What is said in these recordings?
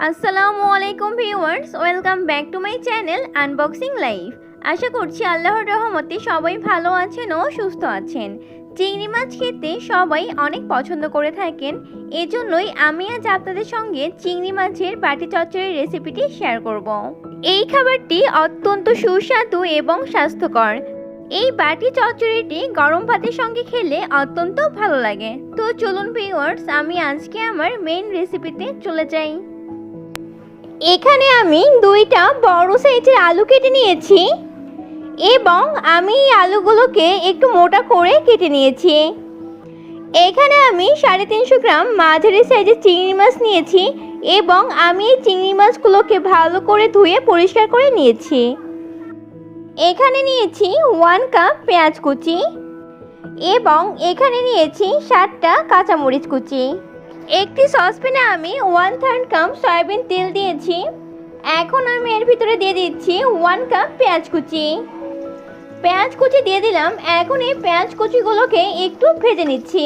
আসসালামু আলাইকুম viewers, welcome back to my channel Unboxing Life. আশা করছি আল্লাহর রহমতে সবাই ভালো আছেন ও সুস্থ আছেন। চিংড়ি মাছ খেতে সবাই অনেক পছন্দ করে থাকেন, এজন্যই আমি আজ আপনাদের সঙ্গে চিংড়ি মাছের বাটি চচ্চড়ির রেসিপিটি শেয়ার করব। এই খাবারটি অত্যন্ত সুস্বাদু এবং স্বাস্থ্যকর। এই বাটি চচ্চড়িটি গরম ভাতের সঙ্গে খেলে অত্যন্ত ভালো লাগে। তো চলুন ভিউয়ার্স, আমি আজকে আমার মেইন রেসিপিতে চলে যাই। এখানে আমি দুইটা বড় সাইজের আলু কেটে নিয়েছি এবং আমি এই আলুগুলোকে একটু মোটা করে কেটে নিয়েছি। এখানে আমি 350 গ্রাম মাঝারি সাইজের চিংড়ি মাছ নিয়েছি এবং আমি এই চিংড়ি মাছগুলোকে ভালো করে ধুয়ে পরিষ্কার করে নিয়েছি। এখানে নিয়েছি 1 কাপ পেঁয়াজ কুচি এবং এখানে নিয়েছি 7টা কাঁচামরিচ কুচি। একটি সসপ্যানে আমি 1/3 কাপ সয়াবিন তেল দিয়েছি। এখন আমি এর ভিতরে দিয়ে দিচ্ছি 1 কাপ পেঁয়াজ কুচি। পেঁয়াজ কুচি দিয়ে দিলাম। এখন এই পেঁয়াজ কুচিগুলোকে একটু ভেজে নিচ্ছি।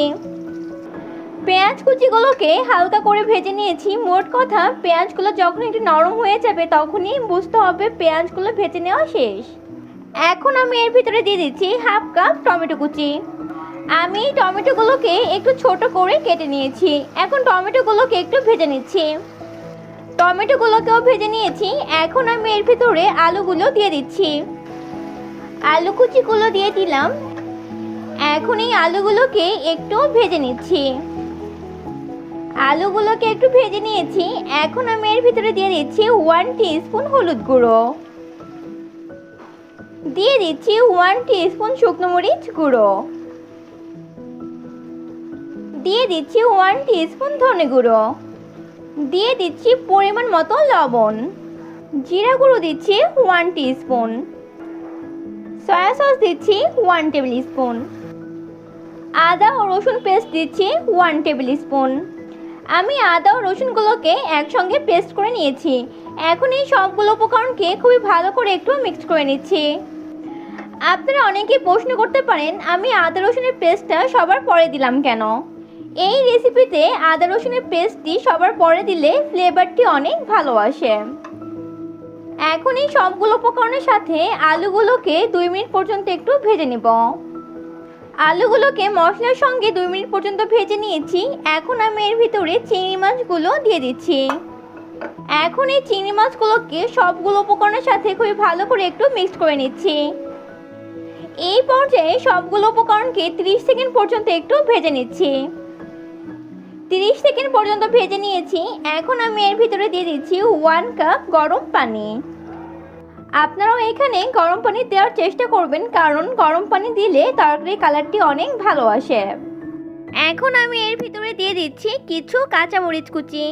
পেঁয়াজ কুচিগুলোকে হালকা করে ভেজে নিয়েছি। মোট কথা, পেঁয়াজগুলো যখন একটু নরম হয়ে যাবে তখনই বুঝতে হবে পেঁয়াজগুলো ভেজে নেওয়া শেষ। এখন আমি এর ভিতরে দিয়ে দিচ্ছি 1/2 কাপ টমেটো কুচি। আমি টমেটোগুলোকে একটু ছোট করে কেটে নিয়েছি। এখন টমেটোগুলোকে একটু ভেজে নিচ্ছি। টমেটোগুলোকেও ভেজে নিয়েছি। এখন আমি এর ভিতরে আলুগুলো দিয়ে দিচ্ছি। আলু কুচিগুলো দিয়ে দিলাম। এখন এই আলুগুলোকে একটু ভেজে নিচ্ছি। আলুগুলোকে একটু ভেজে নিয়েছি। এখন আমি এর ভিতরে দিয়ে দিচ্ছি 1 টিস্পুন হলুদ গুঁড়ো, দিয়ে দিচ্ছি 1 টিস্পুন শুকনো মরিচ গুঁড়ো, দিয়ে দিচ্ছি 1 টিস্পুন ধনে গুঁড়ো, দিয়ে দিচ্ছি পরিমাণ মতো লবণ, জিরা গুঁড়ো দিচ্ছি 1 টিস্পুন, সয়া সস দিচ্ছি 1 টেবিল স্পুন, আদা ও রসুন পেস্ট দিচ্ছি 1 টেবিল স্পুন। আমি আদা ও রসুনগুলোকে একসঙ্গে পেস্ট করে নিয়েছি। এখন এই সবগুলো উপকরণকে খুবই ভালো করে একটু মিক্স করে নিচ্ছি। আপনারা অনেকেই প্রশ্ন করতে পারেন, আমি আদা রসুনের পেস্টটা সবার পরে দিলাম কেন? এই রেসিপিতে আদা রসুনের পেস্টটি সবার পরে দিলে ফ্লেভারটি অনেক ভালো আসে। এখন এই সবগুলো উপকরণের সাথে আলুগুলোকে 2 মিনিট পর্যন্ত একটু ভেজে নেব। আলুগুলোকে মশলার সঙ্গে 2 মিনিট পর্যন্ত ভেজে নিয়েছি। এখন আমি এর ভিতরে চিংড়ি মাছগুলো দিয়ে দিচ্ছি। এখন এই চিংড়ি মাছগুলোকে সবগুলো উপকরণের সাথে খুবই ভালো করে একটু মিক্স করে নিচ্ছি। এই পর্যায়ে সবগুলো উপকরণকে 30 সেকেন্ড পর্যন্ত একটু ভেজে নিচ্ছি। 30 সেকেন্ড পর্যন্ত ভেজে নিয়েছি। এখন আমি এর ভিতরে দিয়ে দিচ্ছি 1 কাপ গরম পানি। আপনারাও এখানে গরম পানি দেওয়ার চেষ্টা করবেন, কারণ গরম পানি দিলে তরকারির কালারটি অনেক ভালো আসে। এখন আমি এর ভিতরে দিয়ে দিচ্ছি কিছু কাঁচামরিচ কুচি।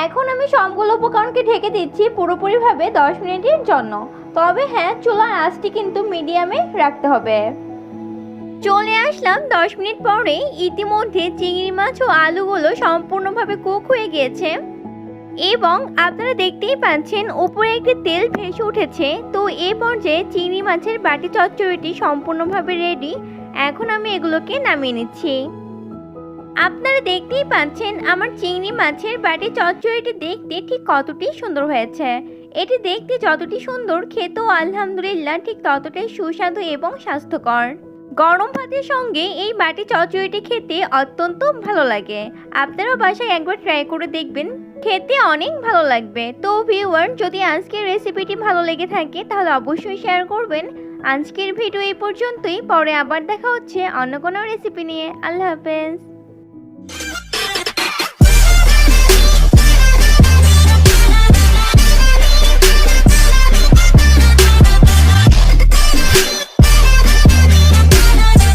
এখন আমি সবগুলো উপকরণকে ঢেকে দিচ্ছি পুরোপুরিভাবে 10 মিনিটের জন্য। তবে হ্যাঁ, চুলার আঁচটি কিন্তু মিডিয়ামে রাখতে হবে। চলে আসলাম 10 মিনিট পরে। ইতিমধ্যে চিংড়ি মাছ ও আলুগুলো সম্পূর্ণভাবে কুক হয়ে গিয়েছে এবং আপনারা দেখতেই পাচ্ছেন উপরে একটি তেল ভেসে উঠেছে। তো এই পর্যায়ে চিংড়ি মাছের বাটি চচ্চড়িটি সম্পূর্ণভাবে রেডি। এখন আমি এগুলোকে নামিয়ে নিচ্ছি। আপনারা দেখতেই পাচ্ছেন আমার চিংড়ি মাছের বাটি চচ্চড়িটি দেখতে ঠিক কতটি সুন্দর হয়েছে। এটি দেখতে যতটি সুন্দর, খেতেও আলহামদুলিল্লাহ ঠিক ততটাই সুস্বাদু এবং স্বাস্থ্যকর। গরম ভাতের সঙ্গে এই বাটি চচ্চড়িটি খেতে অত্যন্ত ভালো লাগে। আপনারাও বাসায় একবার ট্রাই করে দেখবেন, খেতে অনেক ভালো লাগবে। তো ভিউয়ার, যদি আজকের রেসিপিটি ভালো লেগে থাকে তাহলে অবশ্যই শেয়ার করবেন। আজকের ভিডিও এই পর্যন্তই। পরে আবার দেখা হচ্ছে অন্য কোনো রেসিপি নিয়ে। আল্লাহ হাফেজ।